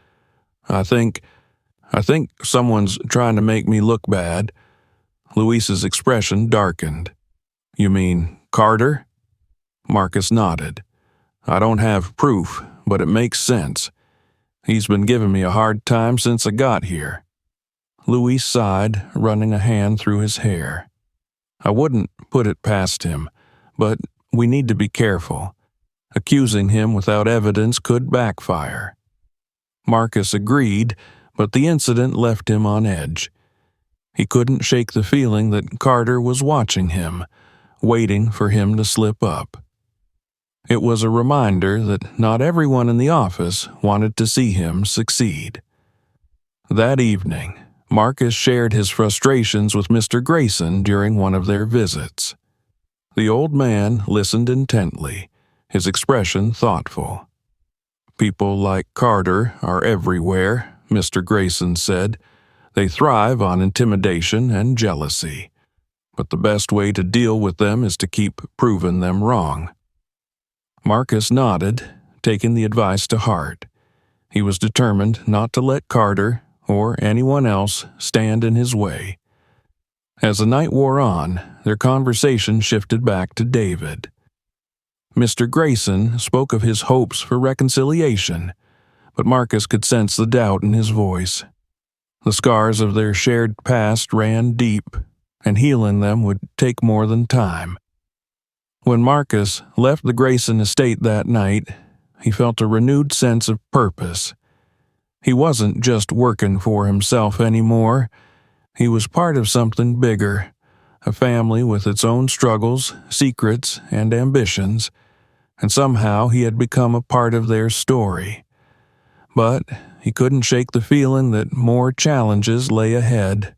I think someone's trying to make me look bad. Louise's expression darkened. You mean Carter? Marcus nodded. I don't have proof, but it makes sense. He's been giving me a hard time since I got here. Louise sighed, running a hand through his hair. I wouldn't put it past him, but we need to be careful. Accusing him without evidence could backfire. Marcus agreed, but the incident left him on edge. He couldn't shake the feeling that Carter was watching him, waiting for him to slip up. It was a reminder that not everyone in the office wanted to see him succeed. That evening, Marcus shared his frustrations with Mr. Grayson during one of their visits. The old man listened intently, his expression thoughtful. People like Carter are everywhere, Mr. Grayson said. They thrive on intimidation and jealousy. But the best way to deal with them is to keep proving them wrong. Marcus nodded, taking the advice to heart. He was determined not to let Carter or anyone else stand in his way. As the night wore on, their conversation shifted back to David. Mr. Grayson spoke of his hopes for reconciliation, but Marcus could sense the doubt in his voice. The scars of their shared past ran deep, and healing them would take more than time. When Marcus left the Grayson estate that night, he felt a renewed sense of purpose. He wasn't just working for himself anymore. He was part of something bigger, a family with its own struggles, secrets, and ambitions, and somehow he had become a part of their story. But he couldn't shake the feeling that more challenges lay ahead.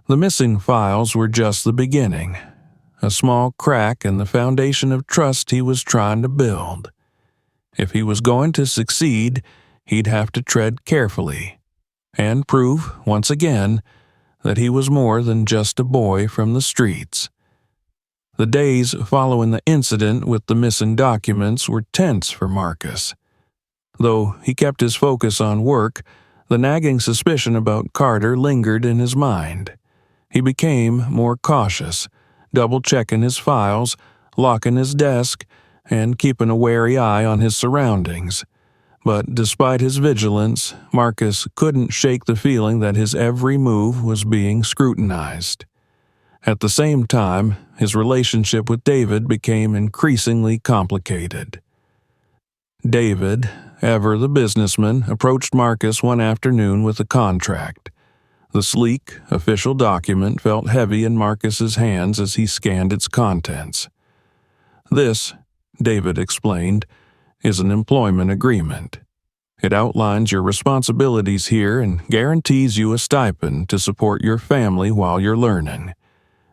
The missing files were just the beginning, a small crack in the foundation of trust he was trying to build. If he was going to succeed, he'd have to tread carefully and prove, once again, that he was more than just a boy from the streets. The days following the incident with the missing documents were tense for Marcus. Though he kept his focus on work, the nagging suspicion about Carter lingered in his mind. He became more cautious, double-checking his files, locking his desk, and keeping a wary eye on his surroundings. But despite his vigilance, Marcus couldn't shake the feeling that his every move was being scrutinized. At the same time, his relationship with David became increasingly complicated. David, ever the businessman, approached Marcus one afternoon with a contract. The sleek, official document felt heavy in Marcus's hands as he scanned its contents. This, David explained, is an employment agreement. It outlines your responsibilities here and guarantees you a stipend to support your family while you're learning.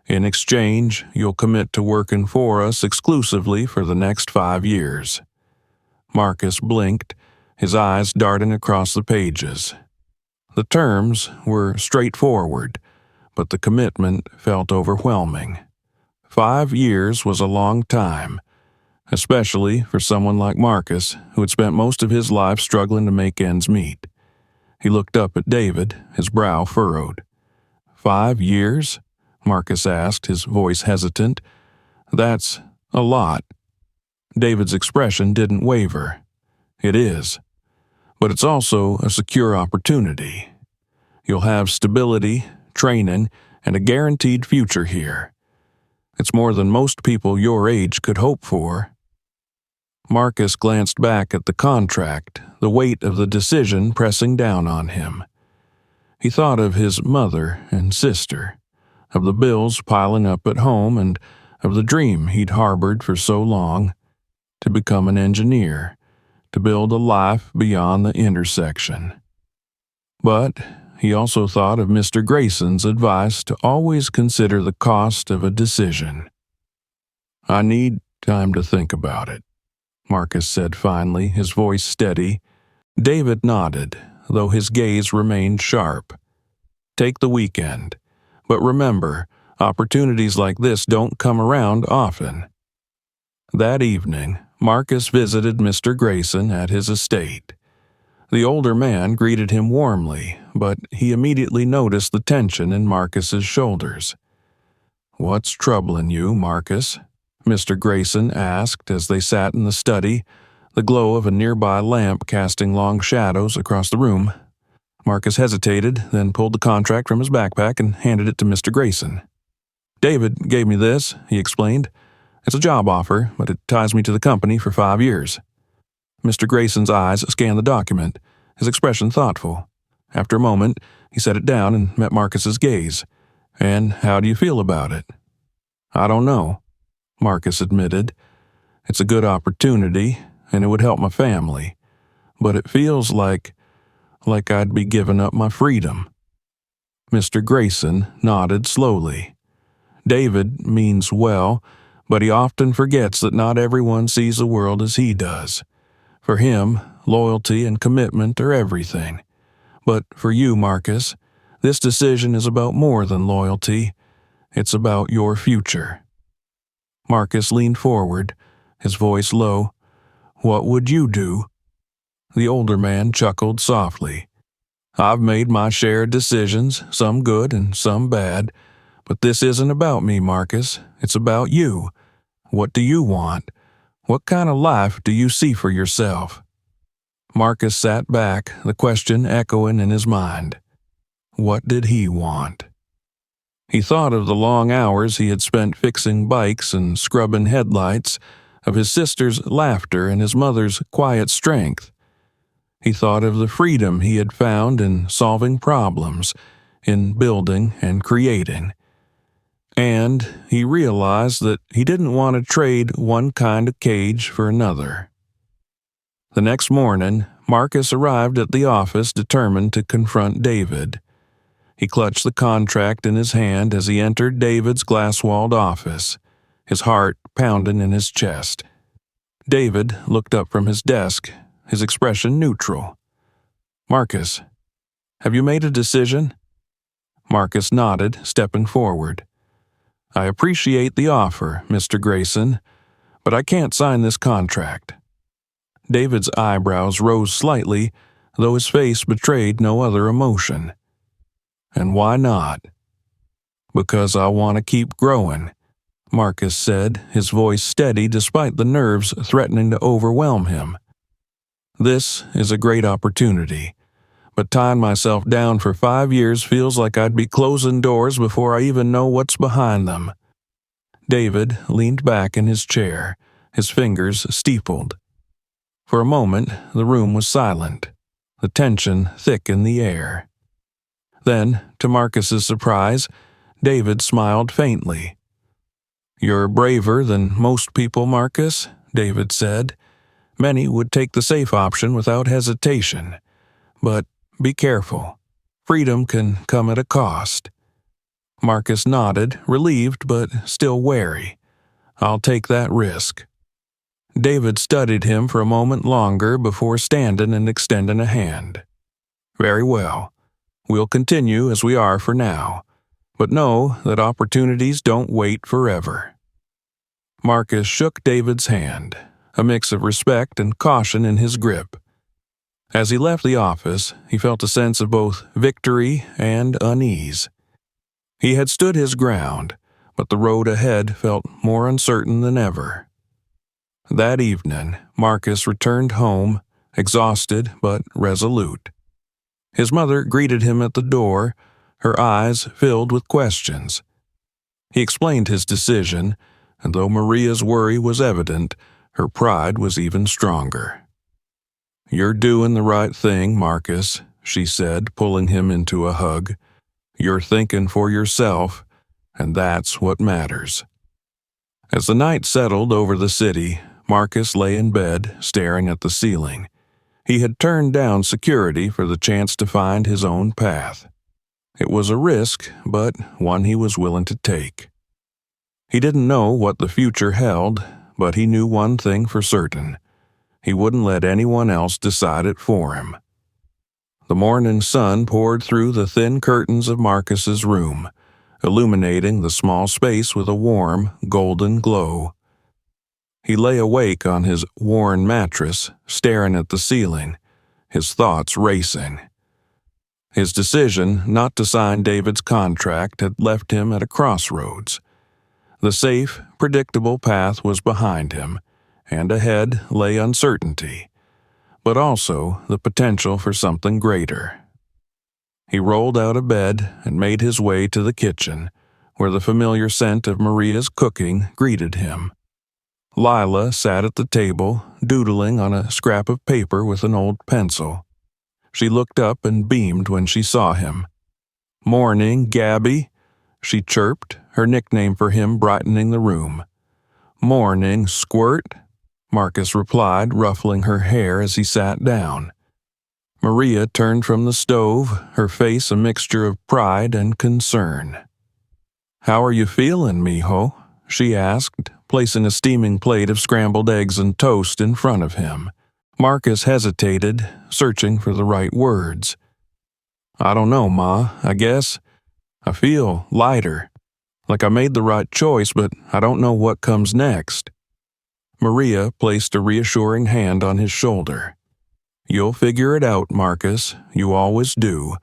In exchange, you'll commit to working for us exclusively for the next 5 years. Marcus blinked, his eyes darting across the pages. The terms were straightforward, but the commitment felt overwhelming. 5 years was a long time, especially for someone like Marcus, who had spent most of his life struggling to make ends meet. He looked up at David, his brow furrowed. 5 years? Marcus asked, his voice hesitant. That's a lot. David's expression didn't waver. It is. But it's also a secure opportunity. You'll have stability, training, and a guaranteed future here. It's more than most people your age could hope for. Marcus glanced back at the contract, the weight of the decision pressing down on him. He thought of his mother and sister, of the bills piling up at home, and of the dream he'd harbored for so long, to become an engineer, to build a life beyond the intersection. But he also thought of Mr. Grayson's advice to always consider the cost of a decision. I need time to think about it, Marcus said finally, his voice steady. David nodded, though his gaze remained sharp. Take the weekend, but remember, Opportunities like this don't come around often. That evening, Marcus visited Mr. Grayson at his estate. The older man greeted him warmly, but he immediately noticed the tension in Marcus's shoulders. "What's troubling you, Marcus?" Mr. Grayson asked as they sat in the study, the glow of a nearby lamp casting long shadows across the room. Marcus hesitated, then pulled the contract from his backpack and handed it to Mr. Grayson. "David gave me this," he explained. "It's a job offer, but it ties me to the company for 5 years." Mr. Grayson's eyes scanned the document, his expression thoughtful. After a moment, he set it down and met Marcus's gaze. "And how do you feel about it?" "I don't know," Marcus admitted. "It's a good opportunity, and it would help my family. But it feels like I'd be giving up my freedom." Mr. Grayson nodded slowly. David means well, but he often forgets that not everyone sees the world as he does. For him, loyalty and commitment are everything. But for you, Marcus, this decision is about more than loyalty. It's about your future. Marcus leaned forward, his voice low. "What would you do?" The older man chuckled softly. "I've made my share of decisions, some good and some bad. But this isn't about me, Marcus. It's about you. What do you want? What kind of life do you see for yourself?" Marcus sat back, the question echoing in his mind. What did he want? He thought of the long hours he had spent fixing bikes and scrubbing headlights, of his sister's laughter and his mother's quiet strength. He thought of the freedom he had found in solving problems, in building and creating. And he realized that he didn't want to trade one kind of cage for another. The next morning, Marcus arrived at the office determined to confront David. He clutched the contract in his hand as he entered David's glass-walled office, his heart pounding in his chest. David looked up from his desk, his expression neutral. "Marcus, have you made a decision?" Marcus nodded, stepping forward. "I appreciate the offer, Mr. Grayson, but I can't sign this contract." David's eyebrows rose slightly, though his face betrayed no other emotion. "And why not?" "Because I want to keep growing," Marcus said, his voice steady despite the nerves threatening to overwhelm him. "This is a great opportunity, but tying myself down for 5 years feels like I'd be closing doors before I even know what's behind them." David leaned back in his chair, his fingers steepled. For a moment, the room was silent, the tension thick in the air. Then, to Marcus's surprise, David smiled faintly. "You're braver than most people, Marcus," David said. "Many would take the safe option without hesitation. But be careful. Freedom can come at a cost." Marcus nodded, relieved but still wary. "I'll take that risk." David studied him for a moment longer before standing and extending a hand. "Very well. We'll continue as we are for now, but know that opportunities don't wait forever." Marcus shook David's hand, a mix of respect and caution in his grip. As he left the office, he felt a sense of both victory and unease. He had stood his ground, but the road ahead felt more uncertain than ever. That evening, Marcus returned home, exhausted but resolute. His mother greeted him at the door, her eyes filled with questions. He explained his decision, and though Maria's worry was evident, her pride was even stronger. "You're doing the right thing, Marcus," she said, pulling him into a hug. "You're thinking for yourself, and that's what matters." As the night settled over the city, Marcus lay in bed, staring at the ceiling. He had turned down security for the chance to find his own path. It was a risk, but one he was willing to take. He didn't know what the future held, but he knew one thing for certain. He wouldn't let anyone else decide it for him. The morning sun poured through the thin curtains of Marcus's room, illuminating the small space with a warm, golden glow. He lay awake on his worn mattress, staring at the ceiling, his thoughts racing. His decision not to sign David's contract had left him at a crossroads. The safe, predictable path was behind him, and ahead lay uncertainty, but also the potential for something greater. He rolled out of bed and made his way to the kitchen, where the familiar scent of Maria's cooking greeted him. Lila sat at the table, doodling on a scrap of paper with an old pencil. She looked up and beamed when she saw him. "Morning, Gabby," she chirped, her nickname for him brightening the room. "Morning, Squirt," Marcus replied, ruffling her hair as he sat down. Maria turned from the stove, her face a mixture of pride and concern. "How are you feeling, mijo?" she asked, placing a steaming plate of scrambled eggs and toast in front of him. Marcus hesitated, searching for the right words. "I don't know, Ma, I guess. I feel lighter, like I made the right choice, but I don't know what comes next." Maria placed a reassuring hand on his shoulder. "You'll figure it out, Marcus. You always do.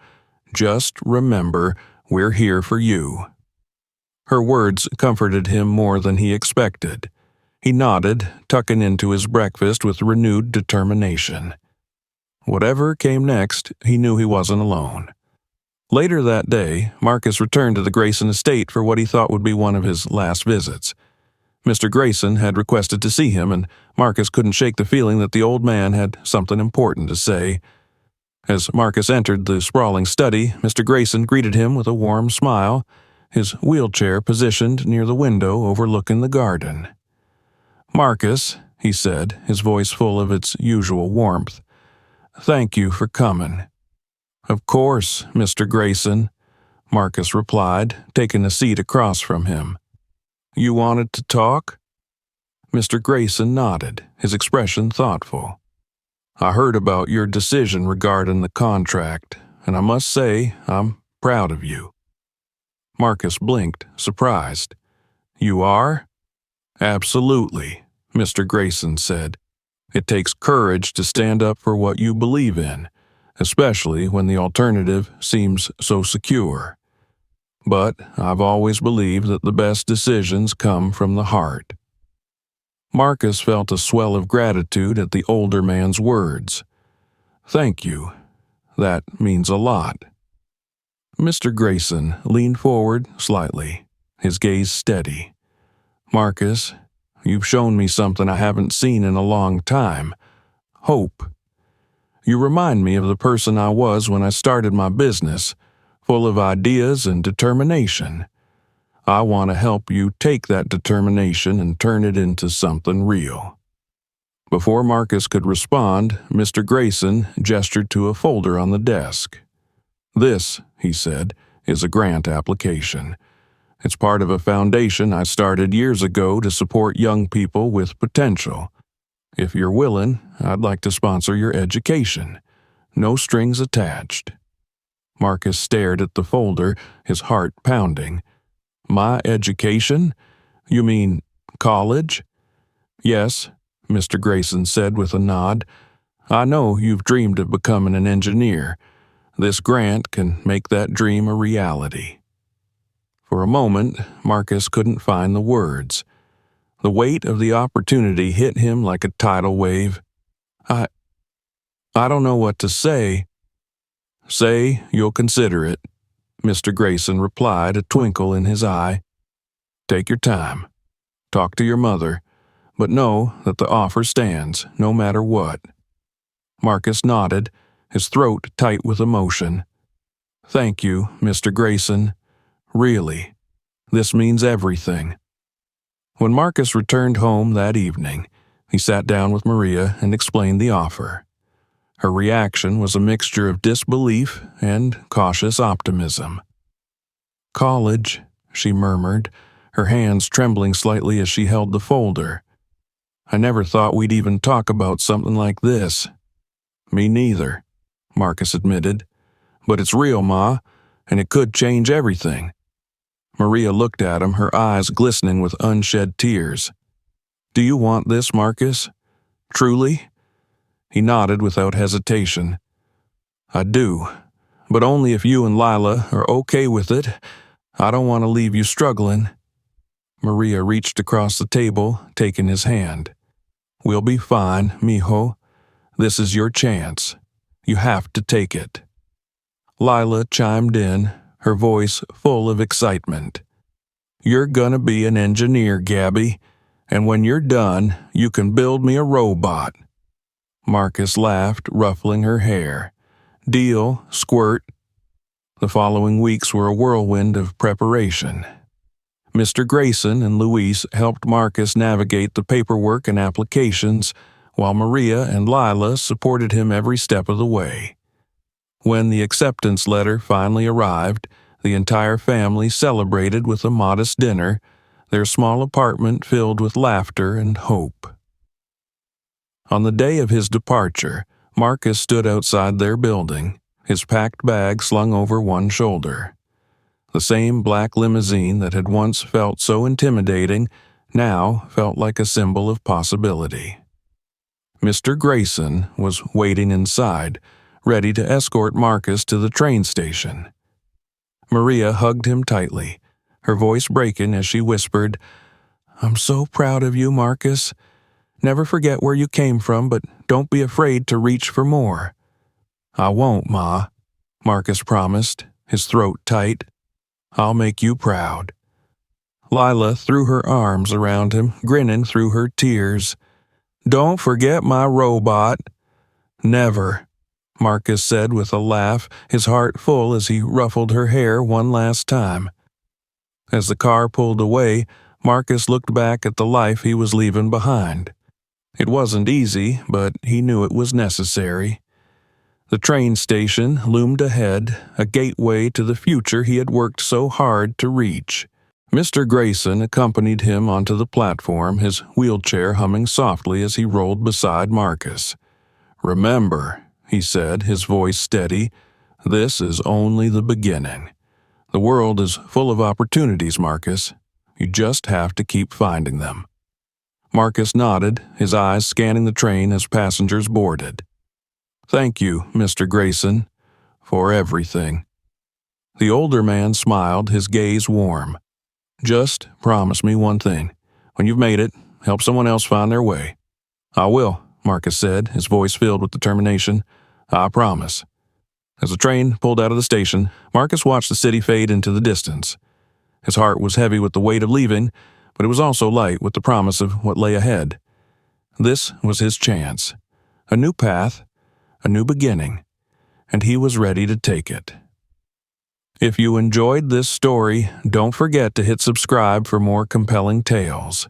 Just remember, we're here for you." Her words comforted him more than he expected. He nodded, tucking into his breakfast with renewed determination. Whatever came next, he knew he wasn't alone. Later that day, Marcus returned to the Grayson estate for what he thought would be one of his last visits. Mr. Grayson had requested to see him, and Marcus couldn't shake the feeling that the old man had something important to say. As Marcus entered the sprawling study, Mr. Grayson greeted him with a warm smile, his wheelchair positioned near the window overlooking the garden. "Marcus," he said, his voice full of its usual warmth, "thank you for coming." "Of course, Mr. Grayson," Marcus replied, taking a seat across from him. "You wanted to talk?" Mr. Grayson nodded, his expression thoughtful. "I heard about your decision regarding the contract, and I must say I'm proud of you." Marcus blinked, surprised. "You are?" "Absolutely," Mr. Grayson said. "It takes courage to stand up for what you believe in, especially when the alternative seems so secure. But I've always believed that the best decisions come from the heart." Marcus felt a swell of gratitude at the older man's words. "Thank you. That means a lot." Mr. Grayson leaned forward slightly, his gaze steady. "Marcus, you've shown me something I haven't seen in a long time. Hope. You remind me of the person I was when I started my business, full of ideas and determination. I want to help you take that determination and turn it into something real." Before Marcus could respond, Mr. Grayson gestured to a folder on the desk. "This," he said, "is a grant application. It's part of a foundation I started years ago to support young people with potential. If you're willing, I'd like to sponsor your education. No strings attached." Marcus stared at the folder, his heart pounding. "My education? You mean college?" "Yes," Mr. Grayson said with a nod. "I know you've dreamed of becoming an engineer. This grant can make that dream a reality." For a moment, Marcus couldn't find the words. The weight of the opportunity hit him like a tidal wave. I don't know what to say." "Say you'll consider it," Mr. Grayson replied, a twinkle in his eye. "Take your time. Talk to your mother, but know that the offer stands, no matter what." Marcus nodded, his throat tight with emotion. "Thank you, Mr. Grayson. Really, this means everything." When Marcus returned home that evening, he sat down with Maria and explained the offer. Her reaction was a mixture of disbelief and cautious optimism. "College," she murmured, her hands trembling slightly as she held the folder. "I never thought we'd even talk about something like this." "Me neither," Marcus admitted. "But it's real, Ma, and it could change everything." Maria looked at him, her eyes glistening with unshed tears. "Do you want this, Marcus? Truly?" He nodded without hesitation. "I do, but only if you and Lila are okay with it. I don't want to leave you struggling." Maria reached across the table, taking his hand. "We'll be fine, mijo. This is your chance. You have to take it." Lila chimed in, her voice full of excitement. "You're gonna be an engineer, Gabby, and when you're done, you can build me a robot." Marcus laughed, ruffling her hair. "Deal, squirt." The following weeks were a whirlwind of preparation. Mr. Grayson and Luis helped Marcus navigate the paperwork and applications, while Maria and Lila supported him every step of the way. When the acceptance letter finally arrived, the entire family celebrated with a modest dinner, their small apartment filled with laughter and hope. On the day of his departure, Marcus stood outside their building, his packed bag slung over one shoulder. The same black limousine that had once felt so intimidating now felt like a symbol of possibility. Mr. Grayson was waiting inside, ready to escort Marcus to the train station. Maria hugged him tightly, her voice breaking as she whispered, "I'm so proud of you, Marcus. Never forget where you came from, but don't be afraid to reach for more." "I won't, Ma," Marcus promised, his throat tight. "I'll make you proud." Lila threw her arms around him, grinning through her tears. "Don't forget my robot." "Never," Marcus said with a laugh, his heart full as he ruffled her hair one last time. As the car pulled away, Marcus looked back at the life he was leaving behind. It wasn't easy, but he knew it was necessary. The train station loomed ahead, a gateway to the future he had worked so hard to reach. Mr. Grayson accompanied him onto the platform, his wheelchair humming softly as he rolled beside Marcus. "Remember," he said, his voice steady, "this is only the beginning. The world is full of opportunities, Marcus. You just have to keep finding them." Marcus nodded, his eyes scanning the train as passengers boarded. "Thank you, Mr. Grayson, for everything." The older man smiled, his gaze warm. "Just promise me one thing. When you've made it, help someone else find their way." "I will," Marcus said, his voice filled with determination. "I promise." As the train pulled out of the station, Marcus watched the city fade into the distance. His heart was heavy with the weight of leaving, but it was also light with the promise of what lay ahead. This was his chance. A new path, a new beginning, and he was ready to take it. If you enjoyed this story, don't forget to hit subscribe for more compelling tales.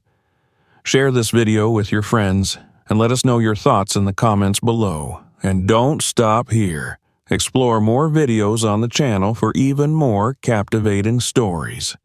Share this video with your friends and let us know your thoughts in the comments below. And don't stop here. Explore more videos on the channel for even more captivating stories.